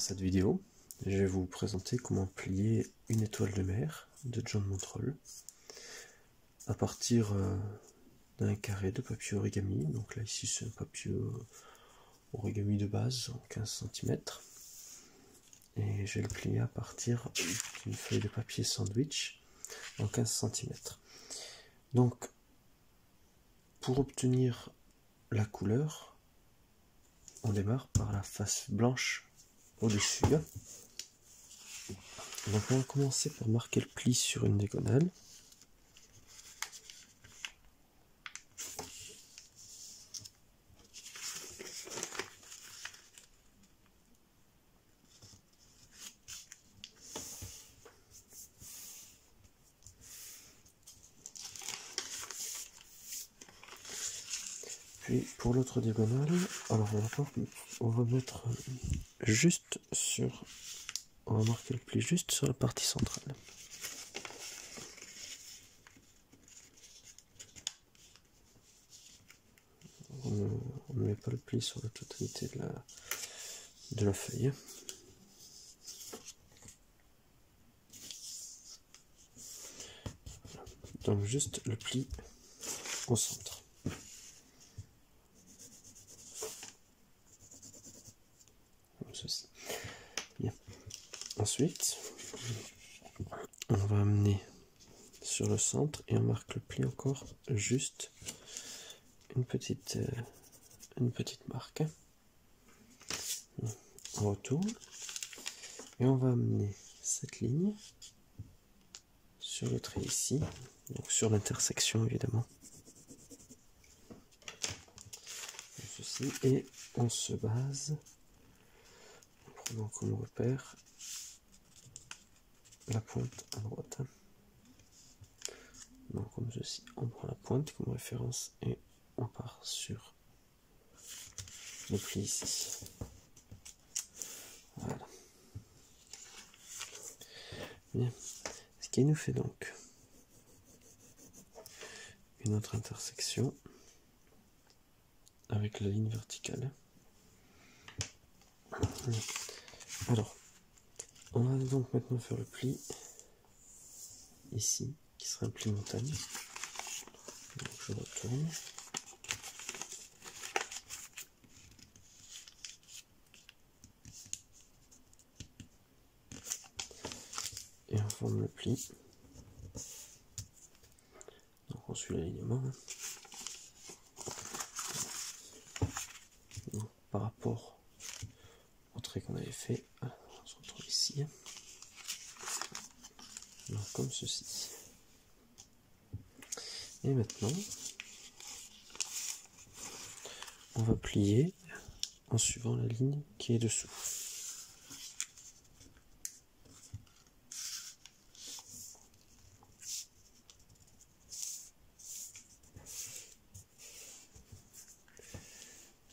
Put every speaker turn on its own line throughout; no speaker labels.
cette vidéo, je vais vous présenter comment plier une étoile de mer de John Montrol à partir d'un carré de papier origami. Donc là ici c'est un papier origami de base en 15 cm et je vais le plier à partir d'une feuille de papier sandwich en 15 cm. Donc pour obtenir la couleur, on démarre par la face blanche au-dessus. Donc on va commencer par marquer le pli sur une diagonale. Puis pour l'autre diagonale, alors on va mettre juste sur, on va marquer le pli juste sur la partie centrale. On ne met pas le pli sur la totalité de la feuille. Donc juste le pli au centre. Comme ceci. Bien. Ensuite, on va amener sur le centre et on marque le pli encore juste une petite marque. On retourne et on va amener cette ligne sur le trait ici, donc sur l'intersection évidemment. Comme ceci, et on se base en prenant comme repère la pointe à droite. Donc comme ceci, on prend la pointe comme référence et on part sur le pli ici. Voilà. Bien. Ce qui nous fait donc une autre intersection avec la ligne verticale. Alors, on va donc maintenant faire le pli ici, qui sera un pli montagne. Donc je retourne. Et on forme le pli. Donc on suit l'alignement. Par rapport au trait qu'on avait fait, on se retrouve ici. Donc comme ceci. Et maintenant, on va plier en suivant la ligne qui est dessous.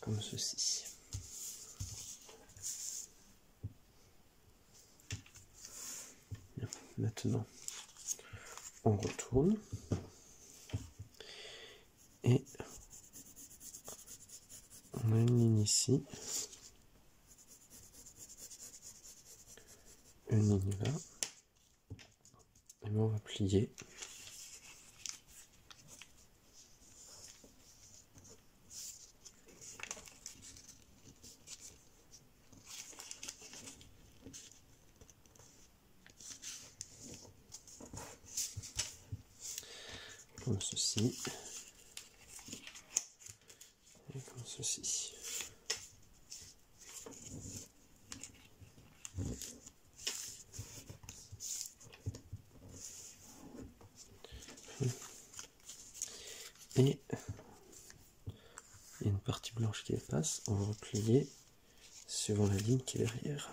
Comme ceci. Bien. Maintenant, on retourne et on a une ligne ici, une ligne là, et on va plier comme ceci et comme ceci. Et il y a une partie blanche qui dépasse, on va replier suivant la ligne qui est derrière.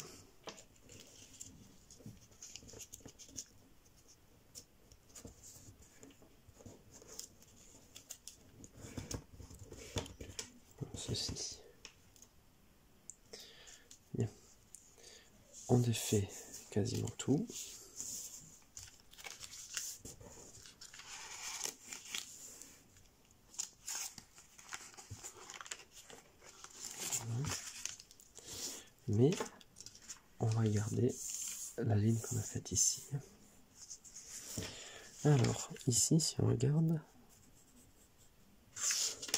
Comme ceci. Bien. On défait quasiment tout. Mais va garder la ligne qu'on a faite ici. Alors, ici, si on regarde,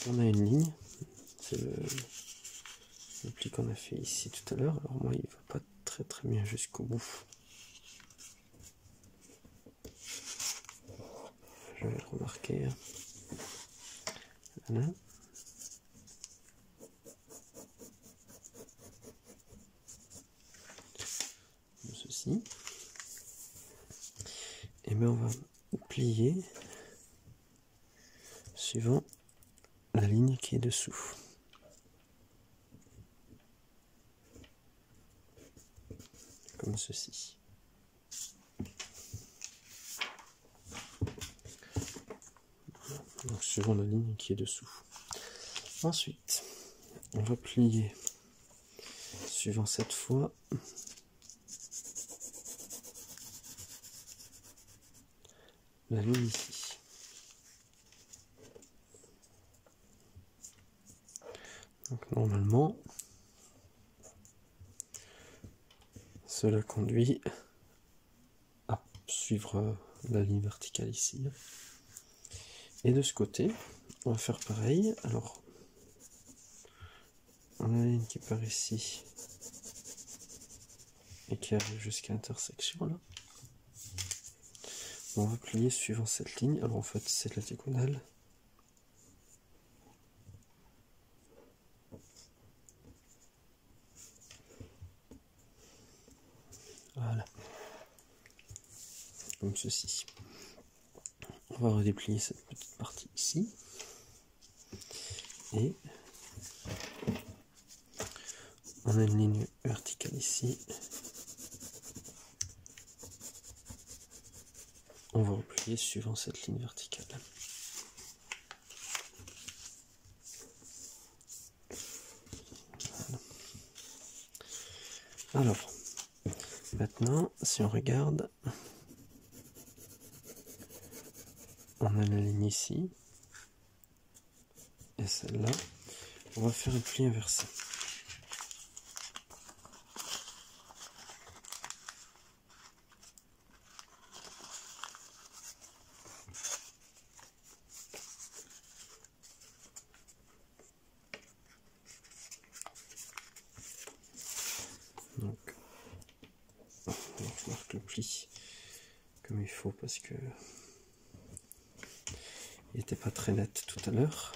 on a une ligne. C'est le pli qu'on a fait ici tout à l'heure. Alors moi, il va pas très bien jusqu'au bout. Je vais le remarquer. Voilà. Comme ceci. Et bien on va plier suivant la ligne qui est dessous. Comme ceci. Donc suivant la ligne qui est dessous. Ensuite, on va plier suivant cette fois la ligne ici. Donc normalement, cela conduit à suivre la ligne verticale ici. Et de ce côté, on va faire pareil. Alors, on a la ligne qui part ici et qui arrive jusqu'à l'intersection là. On va plier suivant cette ligne. Alors en fait, c'est la diagonale. Voilà. Comme ceci. On va redéplier cette petite partie ici. Et on a une ligne verticale ici. On va replier suivant cette ligne verticale. Voilà. Alors, maintenant, si on regarde, on a la ligne ici et celle-là. On va faire un pli inversé. Donc, je marque le pli comme il faut parce que il n'était pas très net tout à l'heure.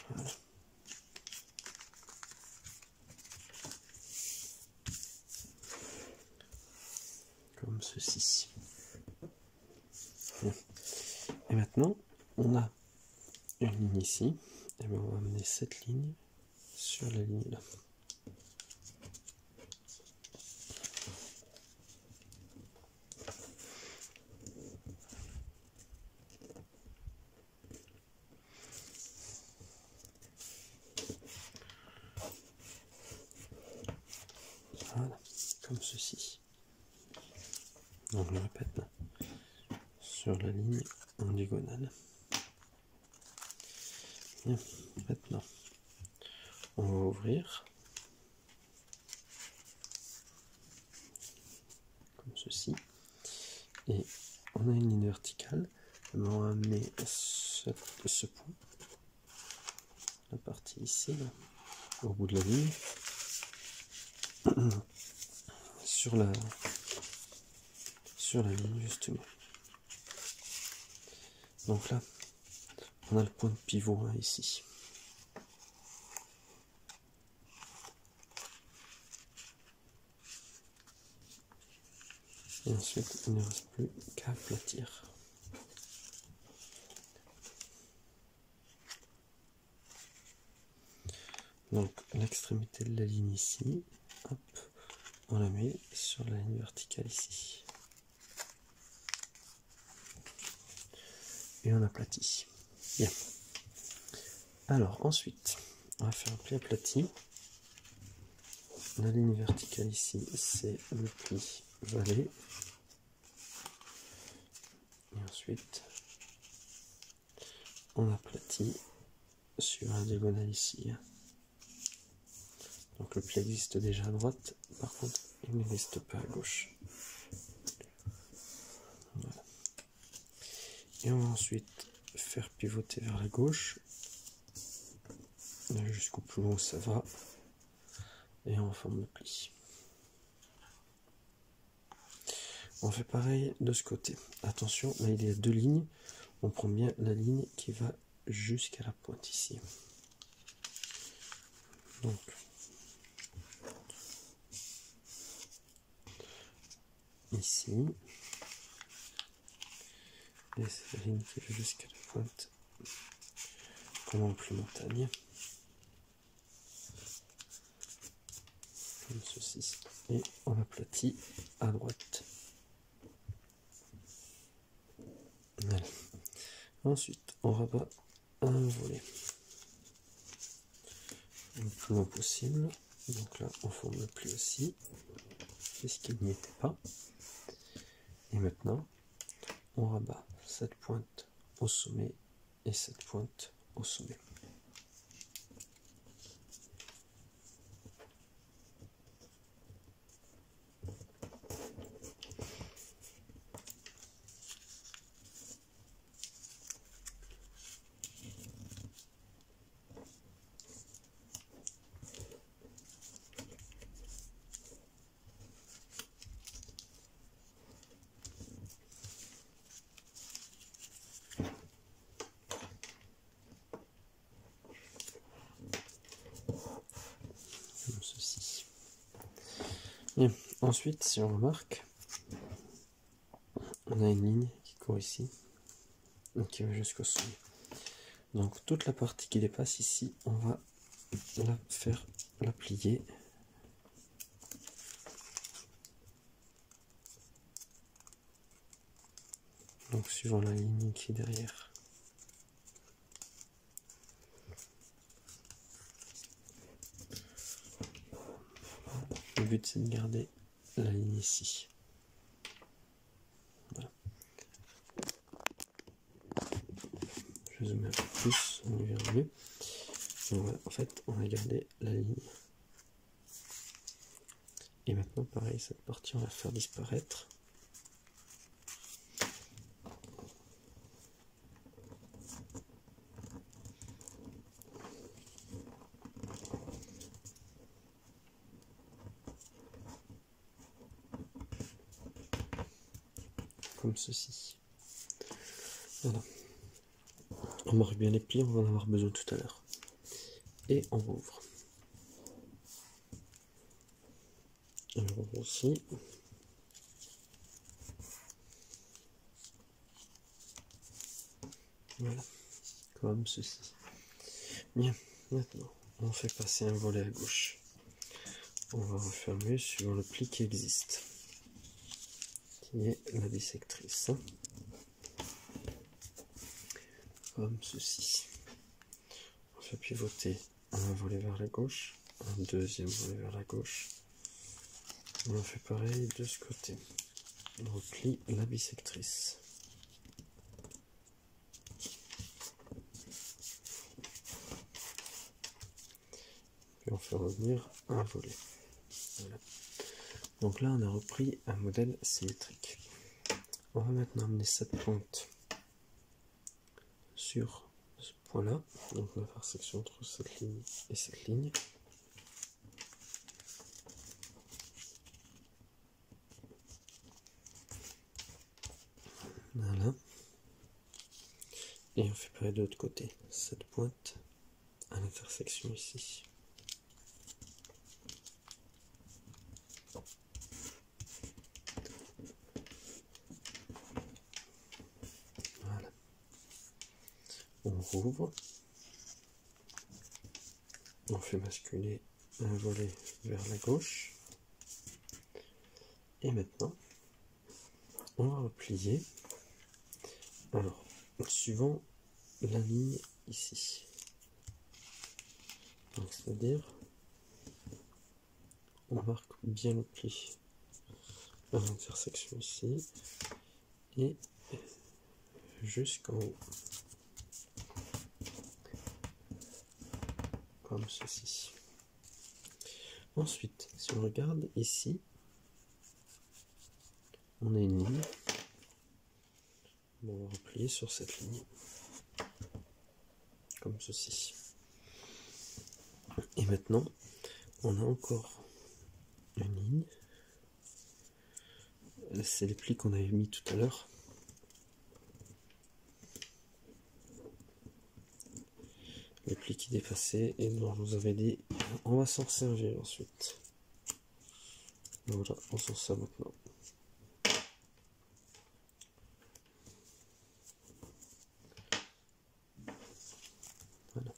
Voilà. Comme ceci. Bien. Et maintenant, on a une ligne ici. Et bien on va amener cette ligne sur la ligne là. Voilà, comme ceci. Donc je répète là, sur la ligne en diagonale. Bien, maintenant, on va ouvrir comme ceci. Et on a une ligne verticale. On va amener ce point, la partie ici, là, au bout de la ligne, sur la ligne justement. Donc là, on a le point de pivot hein, ici. Et ensuite, il ne reste plus qu'à aplatir. Donc l'extrémité de la ligne ici, hop, on la met sur la ligne verticale ici. Et on aplatit. Bien. Alors ensuite, on va faire un pli aplati. La ligne verticale ici, c'est le pli valet. Et ensuite, on aplatit sur la diagonale ici. Donc le pli existe déjà à droite, par contre il n'existe pas à gauche. Voilà. Et on va ensuite faire pivoter vers la gauche, jusqu'au plus long où ça va, et on forme le pli. On fait pareil de ce côté. Attention, là il y a deux lignes, on prend bien la ligne qui va jusqu'à la pointe ici. Donc, ici, et c'est la ligne qui va jusqu'à la pointe, comme en plus montagne, comme ceci, et on aplatit à droite. Voilà. Ensuite, on rabat un volet le plus long possible. Donc là, on forme le pli aussi, puisqu'il n'y était pas. Et maintenant, on rabat cette pointe au sommet et cette pointe au sommet. Comme ceci. Et ensuite, si on remarque, on a une ligne qui court ici et qui va jusqu'au sommet. Donc toute la partie qui dépasse ici, on va la plier. Donc suivant la ligne qui est derrière. Le but c'est de garder la ligne ici. Voilà. Je zoome un peu plus, on y verra mieux. Donc voilà, en fait on a gardé la ligne. Et maintenant pareil, cette partie on va la faire disparaître. Comme ceci. Voilà. On marque bien les plis, on va en avoir besoin tout à l'heure. Et on rouvre. On rouvre aussi. Voilà. Comme ceci. Bien, maintenant, on fait passer un volet à gauche. On va refermer suivant le pli qui existe, qui est la bissectrice. Comme ceci. On fait pivoter un volet vers la gauche, un deuxième volet vers la gauche. On fait pareil de ce côté. On replie la bissectrice. Puis on fait revenir un volet. Voilà. Donc là on a repris un modèle symétrique. On va maintenant amener cette pointe sur ce point là, donc on va faire section entre cette ligne et cette ligne. Voilà. Et on fait pareil de l'autre côté, cette pointe à l'intersection ici. Voilà. On rouvre. On fait basculer un volet vers la gauche. Et maintenant, on va replier. Alors, suivant la ligne ici. Donc, c'est-à-dire, on marque bien le pli à l'intersection ici et jusqu'en haut. Comme ceci. Ensuite, si on regarde ici, on a une ligne. On va replier sur cette ligne, comme ceci. Et maintenant, on a encore une ligne. C'est les plis qu'on avait mis tout à l'heure. Les plis qui dépassaient et dont je vous avais dit, on va s'en servir ensuite. Voilà, on s'en sert maintenant. Voilà.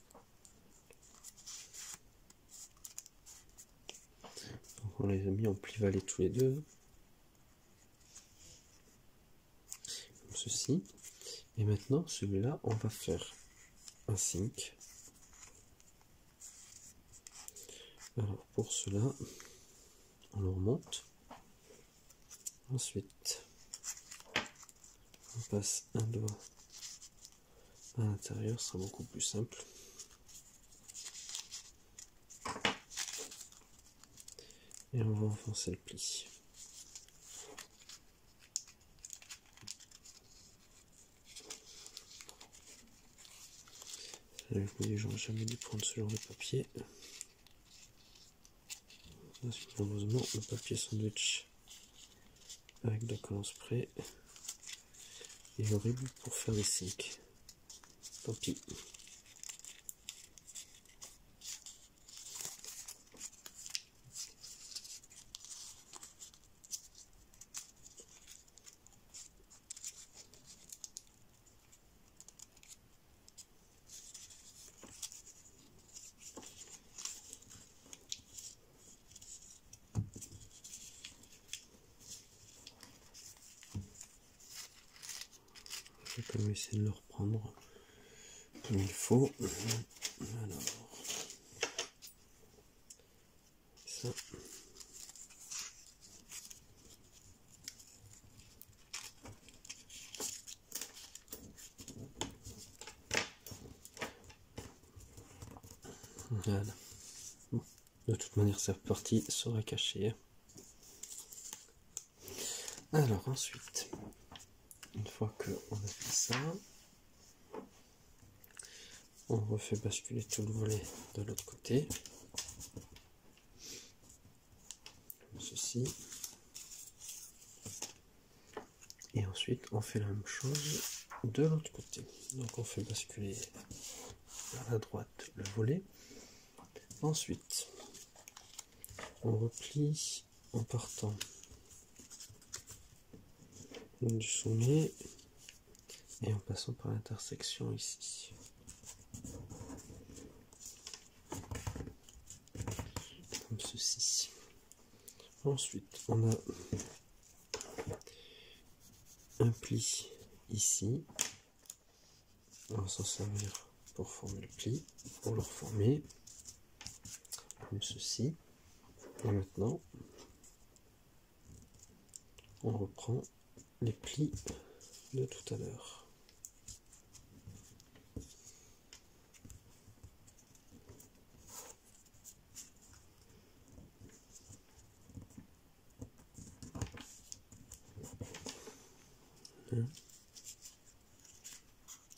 Donc on les a mis en pli-vallée tous les deux. Comme ceci. Et maintenant, celui-là, on va faire un cinq. Alors pour cela, on le remonte. Ensuite, on passe un doigt à l'intérieur, ce sera beaucoup plus simple. Et on va enfoncer le pli. Je vous dis, j'aurais jamais dû prendre ce genre de papier. Malheureusement, le papier sandwich avec de collant spray est horrible pour faire des cinq. Tant pis. Je vais quand même essayer de le reprendre comme il faut. Alors, ça. Voilà. Bon. De toute manière, cette partie sera cachée. Alors ensuite, une fois qu'on a fait ça, on refait basculer tout le volet de l'autre côté, comme ceci. Et ensuite, on fait la même chose de l'autre côté. Donc on fait basculer vers la droite le volet. Ensuite, on replie en partant du sommet et en passant par l'intersection ici. Comme ceci. Ensuite, on a un pli ici. On va s'en servir pour former le pli, pour le reformer comme ceci. Et maintenant, on reprend les plis de tout à l'heure.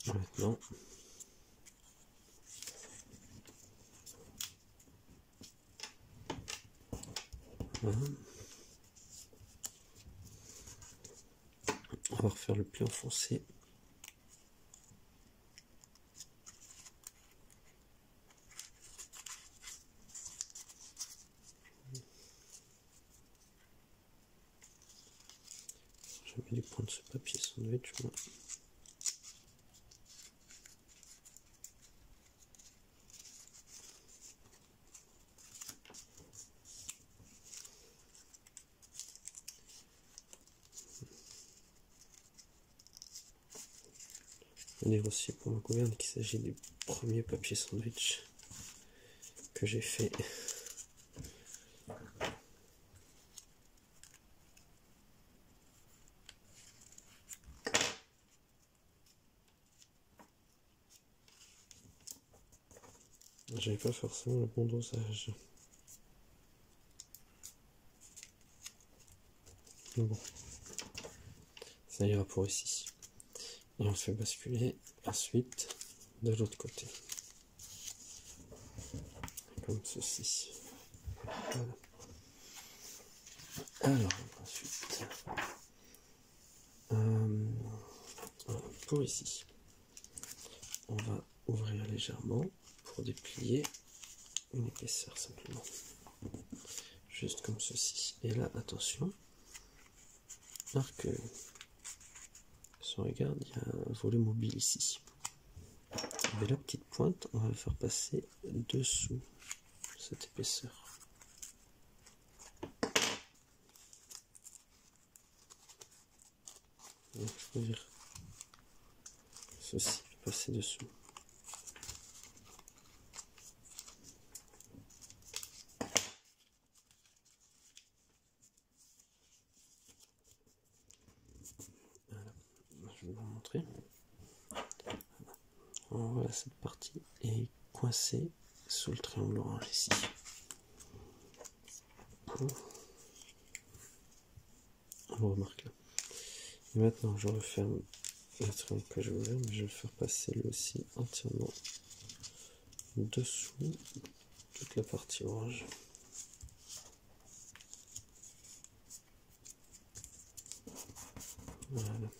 Maintenant, voilà. On va refaire le pli enfoncé. J'avais dû prendre ce papier sandwich, moi. Je veux dire aussi pour ma gouverne qu'il s'agit du premier papier sandwich que j'ai fait. J'avais pas forcément le bon dosage. Bon, ça ira pour ici. Et on fait basculer ensuite de l'autre côté. Comme ceci. Voilà. Alors, ensuite, pour ici, on va ouvrir légèrement pour déplier une épaisseur simplement. Juste comme ceci. Et là, attention, alors que si on regarde, il y a un volet mobile ici. Et la petite pointe, on va le faire passer dessous cette épaisseur. Donc, je peux dire ceci, passer dessous. Voilà, je vais vous montrer. Voilà, cette partie est coincée sous le triangle orange ici. On le remarque là. Et maintenant, je referme le triangle que je vais ouvrir, mais je vais le faire passer lui aussi entièrement dessous toute la partie orange. Voilà.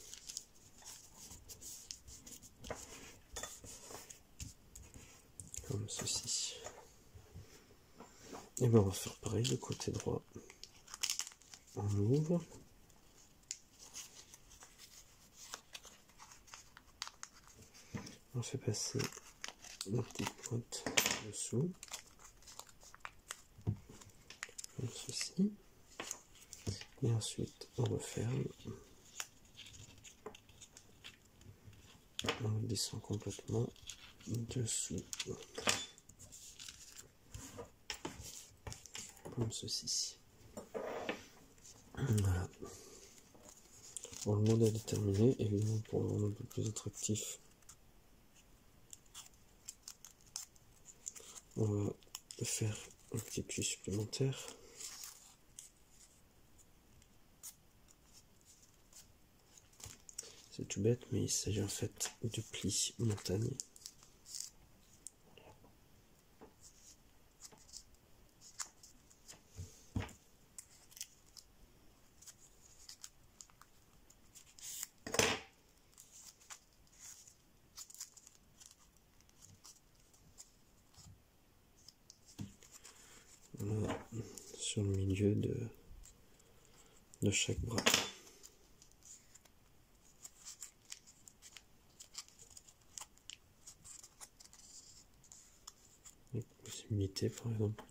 Comme ceci. Et bien on va faire pareil du côté droit. On ouvre. On fait passer la petite pointe dessous. Comme ceci. Et ensuite on referme. On descend complètement dessous. Comme ceci. Voilà. Bon, le modèle est terminé, évidemment pour le rendre un peu plus attractif. On va faire un petit pli supplémentaire. C'est tout bête, mais il s'agit en fait de plis montagne. Voilà, sur le milieu de chaque bras. Et possibilité par exemple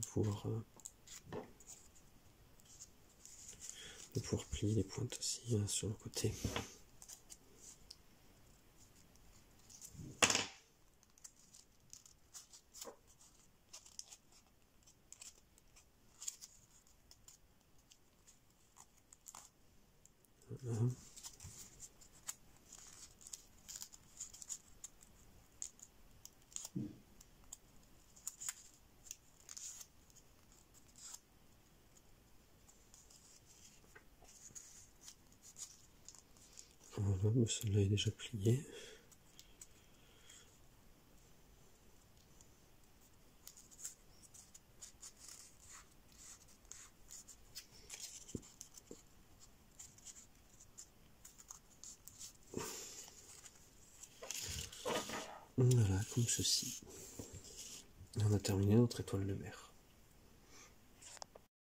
de pouvoir plier les pointes aussi sur le côté. Voilà. Voilà, celui-là est déjà plié. Voilà, comme ceci. On a terminé notre étoile de mer.